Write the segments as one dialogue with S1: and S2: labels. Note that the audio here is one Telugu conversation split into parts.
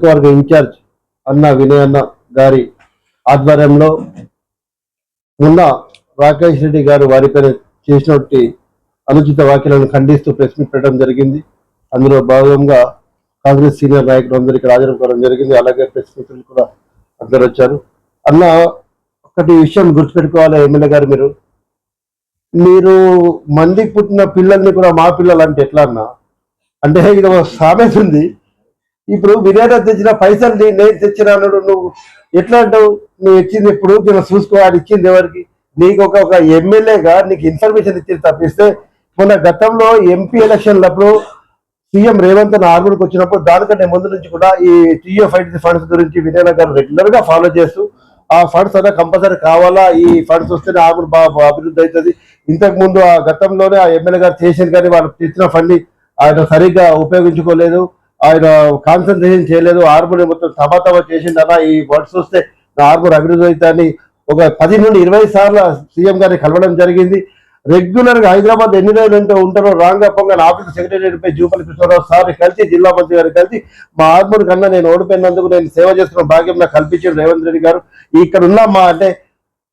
S1: నియోజకవర్గ ఇన్ఛార్జ్ అన్న వినయ్ అన్న గారి ఆధ్వర్యంలో మొన్న రాకేష్ రెడ్డి గారు వారిపైన చేసినటువంటి అనుచిత వ్యాఖ్యలను ఖండిస్తూ ప్రెస్ మీట్ పెట్టడం జరిగింది. అందులో భాగంగా కాంగ్రెస్ సీనియర్ నాయకులు అందరూ ఇక్కడ హాజరు జరిగింది. అలాగే ప్రెస్ మిత్రులు కూడా అందరు వచ్చారు. అన్న ఒకటి విషయం గుర్తుపెట్టుకోవాలి ఎమ్మెల్యే గారు, మీరు మందికి పుట్టిన పిల్లల్ని కూడా మా పిల్లలు అంటే ఎట్లా అన్నా అంటే ఇది ఒక సామెత ఉంది. ఇప్పుడు బిర్యానీ తెచ్చిన పైసలు నేను తెచ్చిన అన్నాడు, నువ్వు ఎట్లా అంటావు? నువ్వు ఇచ్చింది ఇప్పుడు నేను చూసుకోవాలి, ఇచ్చింది ఎవరికి? నీకు ఒక ఎమ్మెల్యేగా నీకు ఇన్ఫర్మేషన్ ఇచ్చి తప్పిస్తే మొన్న గతంలో ఎంపీ ఎలక్షన్లప్పుడు సీఎం రేవంత్ ఆర్మూర్కి వచ్చినప్పుడు దానికంటే ముందు నుంచి కూడా ఈ టీఓ5 ఫండ్స్ గురించి వినయ్ గారు రెగ్యులర్ గా ఫాలో చేస్తూ ఆ ఫండ్స్ అలా కంపల్సరీ కావాలా, ఈ ఫండ్స్ వస్తేనే ఆర్మూర్ బాగా అభివృద్ధి అవుతుంది. ఇంతకు ముందు ఆ గతంలోనే ఆ ఎమ్మెల్యే గారు చేసిన కానీ వాళ్ళు తెచ్చిన ఫండ్ ఆయన సరిగ్గా ఉపయోగించుకోలేదు, ఆయన కాన్సన్ట్రేషన్ చేయలేదు, ఆర్మూర్ మొత్తం తబాతబా చేసింది. అలా ఈ ఫండ్స్ వస్తే ఆర్మూర్ అభివృద్ధి అవుతాయని ఒక 10 నుండి 20 సార్లు సీఎం గారిని కలవడం జరిగింది. రెగ్యులర్ గా హైదరాబాద్ ఎన్ని రోజులు ఉంటారో రాంగా పొంగల్ ఆఫీస్ సెక్రటరీ పై జూపల్లి కృష్ణారావు సార్ కలిసి జిల్లా మంత్రి గారు కలిసి మా ఆర్మూర్ కన్నా నేను ఓడిపోయినందుకు నేను సేవ చేస్తున్న భాగ్యం నాకు కల్పించారు రేవంత్ రెడ్డి గారు. ఇక్కడ ఉన్న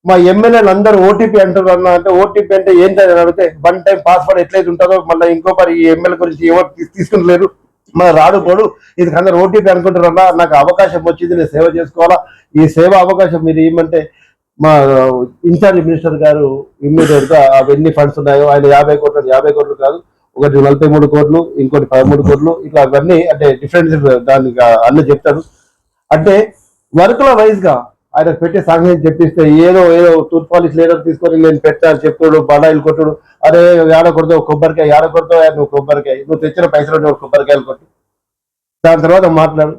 S1: మా ఎమ్మెల్యేలు అందరూ ఓటీపీ అంటారు అన్న. అంటే ఓటీపీ అంటే ఏంటని అడిగితే 1 టైం పాస్వర్డ్ ఎట్లయితే ఉంటుందో మళ్ళీ ఇంకోసారి ఈ ఎమ్మెల్యే గురించి ఎవరు తీసుకుంటలేరు, మన రాడుకోడు, ఇది అందరు ఓటీపీ అనుకుంటారు అన్న. నాకు అవకాశం వచ్చింది, నేను సేవ చేసుకోవాలా, ఈ సేవ అవకాశం మీరు ఏమంటే మా ఇన్ఛార్జ్ మినిస్టర్ గారు ఇమ్మీడియట్ గా ఎన్ని ఫండ్స్ ఉన్నాయో ఆయన 50 కోట్లు కాదు, ఒకటి 43 కోట్లు, ఇంకోటి 13 కోట్లు, ఇట్లా అవన్నీ అంటే డిఫరెంట్ దానికి అన్నీ చెప్తారు. అంటే వర్కుల వైజ్ గా ఆయన పెట్టే సాంకేతిక చెప్పిస్తే ఏదో టూత్ పాలిష్ లీడర్ తీసుకొని నేను పెట్టాను చెప్తాడు, బడాయిలు కొట్టుడు, అరే ఏడకూడదు కొబ్బరికాయ, ఏడకూడదు నువ్వు కొబ్బరికాయ, నువ్వు తెచ్చిన పైసలు కొబ్బరికాయలు కొట్టు. దాని తర్వాత మాట్లాడు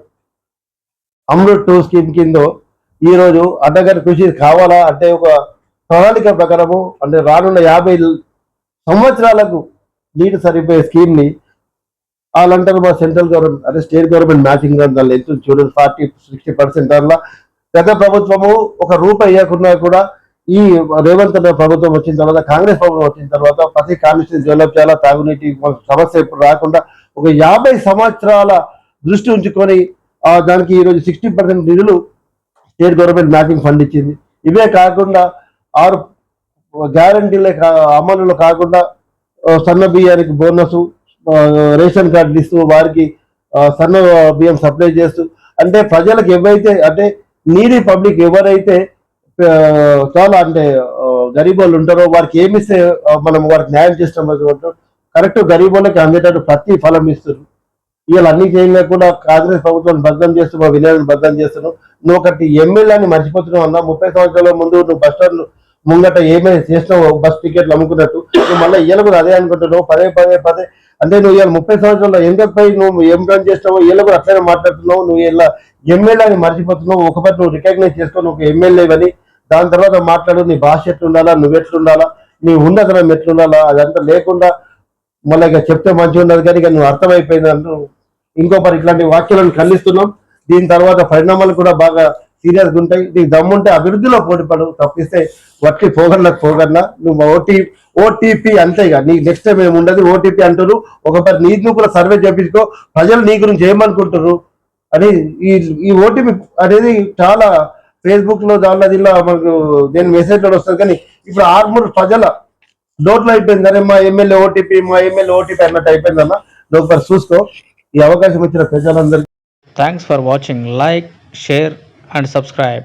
S1: అమృత్ 2 స్కీమ్ కింద ఈ రోజు అడ్డగారి కృషి కావాలా అంటే ఒక ప్రణాళిక ప్రకారము అంటే రానున్న 50 సంవత్సరాలకు నీటి సరిపోయే స్కీమ్ ని వాళ్ళంటారు మా సెంట్రల్ గవర్నమెంట్ అంటే స్టేట్ గవర్నమెంట్ మ్యాచింగ్ దానిలో ఎంత చూడండి 40-60% అలా. గత ప్రభుత్వము ఒక రూపాయి ఇవ్వకున్నా కూడా ఈ రేవంత్ ప్రభుత్వం వచ్చిన తర్వాత, కాంగ్రెస్ ప్రభుత్వం వచ్చిన తర్వాత ప్రతి కాన్స్టిట్యూన్సీ డెవలప్ చేయాలా, తాగునీటి సమస్య ఇప్పుడు రాకుండా ఒక 50 సంవత్సరాల దృష్టి ఉంచుకొని దానికి ఈరోజు 60% నిధులు స్టేట్ గవర్నమెంట్ మ్యాచింగ్ ఫండ్ ఇచ్చింది. ఇవే కాకుండా 6 గ్యారంటీలే అమలులో కాకుండా సన్న బియ్యానికి బోనస్, రేషన్ కార్డులు ఇస్తూ వారికి సన్న బియ్యం సప్లై చేస్తూ అంటే ప్రజలకు ఎవరైతే అంటే నీడీ పబ్లిక్ ఎవరైతే చాలా అంటే గరీబోళ్ళు ఉంటారో వారికి ఏమిస్తే మనం వారికి న్యాయం చేస్తాం కరెక్ట్ గరీబోళ్ళకి అందేటట్టు ప్రతి ఫలం ఇస్తారు. ఇవాళ అన్ని చేయలేకుండా కాంగ్రెస్ ప్రభుత్వాన్ని బద్దం చేస్తూ మా విలేజ్ని బద్దం చేస్తున్నావు. నువ్వు ఒకటి ఎమ్మెల్యేని మర్చిపోతున్నావు అన్నా. 30 సంవత్సరాల ముందు నువ్వు బస్ స్టాండ్ ముంగట ఏమైనా చేసినావు, బస్ టికెట్లు అమ్ముకున్నట్టు నువ్వు మళ్ళీ ఇయ్యాల కూడా అదే అనుకుంటున్నావు పదే అంటే నువ్వు ఇవాళ 30 సంవత్సరాల్లో ఎంతపై నువ్వు ఏం పని చేస్తావో వీళ్ళ కూడా అట్లనే మాట్లాడుతున్నావు. నువ్వు ఇలా ఎమ్మెల్యేని మర్చిపోతున్నావు. ఒకసారి నువ్వు రికగ్నైజ్ చేసుకో నువ్వు ఎమ్మెల్యేవని. దాని తర్వాత మాట్లాడు నీ భాష ఎట్లుండాలా, నువ్వు ఎట్లుండాలా, నీ ఉన్నతనం ఎట్లుండాలా, అదంతా లేకుండా మళ్ళీ ఇక చెప్తే మంచిగా ఉండదు కానీ ఇక నువ్వు అర్థమైపోయింది అంటూ ఇంకోసారి ఇట్లాంటి వాక్యాలను ఖండిస్తున్నాం. దీని తర్వాత పరిణామాలు కూడా బాగా సీరియస్గా ఉంటాయి. నీకు దమ్ముంటే అభివృద్ధిలో పోటీపడు, తప్పిస్తే వట్టి పోగన్నా నువ్వు ఓటీపీ అంతేగా. నీకు నెక్స్ట్ టైం ఏమి ఉండదు. ఓటీపీ అంటారు. ఒకసారి నువ్వు కూడా సర్వే చేపించుకో, ప్రజలు నీ గురించి ఏమనుకుంటారు అని. ఈ ఓటీపీ అనేది చాలా ఫేస్బుక్ లో దీనిలో మనకు దేని మెసేజ్ లో వస్తుంది. కానీ ఇప్పుడు ఆర్మూర్ ప్రజల డోట్లో అయిపోయింది. అరే మా ఎమ్మెల్యే ఓటీపీ అన్నట్టు అయిపోయిందన్న. నువ్వు ఒకసారి చూసుకో. ఈ అవకాశం ఇచ్చిన ప్రజలందరికీ
S2: thanks for watching. Like, share and subscribe.